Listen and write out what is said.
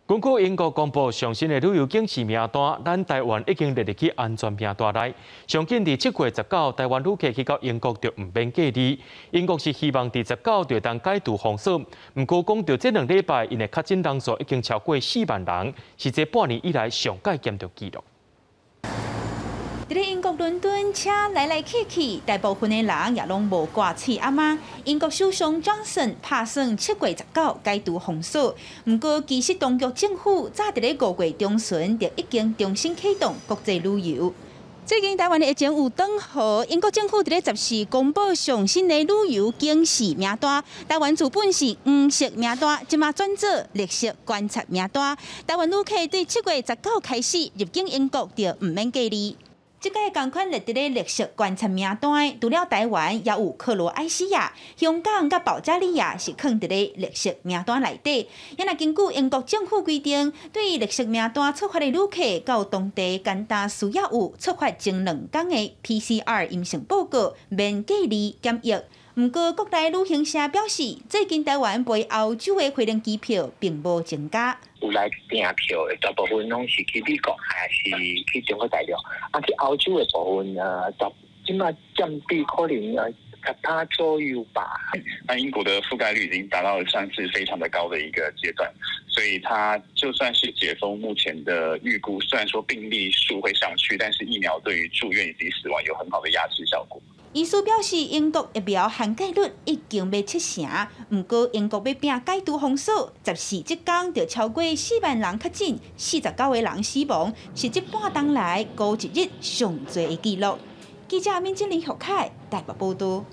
根据英国公布上新的旅游警示名单，咱台湾已经列入去安全名单内。上紧伫7月19，台湾旅客去到英国就唔免隔离。英国是希望伫19就当解除封锁。不过讲到这2礼拜，因的确诊人数已经超过4万人，是这半年以来上界严重纪录。 在英国伦敦，车来来去去，大部分的人也拢无挂齿阿妈。英国首相 Johnson 打算7月19解除封锁，不过其实当局政府早伫咧5月中旬就已经重新启动国际旅游。最近台湾的疫情有转好，英国政府伫咧14公布上新的旅游警示名单，台湾原本是黄色名单，即马转做绿色观察名单。台湾旅客对7月19开始入境英国就唔免隔离。 这届同款列伫咧绿色观察名单，除了台湾，也有克罗埃西亚、香港甲保加利亚是放伫咧绿色名单内底。也若根据英国政府规定，对绿色名单出发的旅客，到当地简单需要有出发前2天的 PCR 阴性报告，免隔离检疫。 不过，国内旅行社表示，最近台湾飞欧洲的飞轮机票并无增加。有来订票的大部分拢是去美国，还是去中国大陆。去欧洲的部分即马占比可能10%左右吧。那英国的覆盖率已经达到了算是非常的高的一个阶段，所以它就算是解封，目前的预估虽然说病例数会上去，但是疫苗对于住院以及死亡有很好的压制效果。 医师表示，英国疫苗涵盖率已经要7成，不过英国要拼解除封锁，14这天就超过4万人确诊，49个人死亡，是这半冬来过一日上侪的纪录。记者闵金玲、许凯台北报道。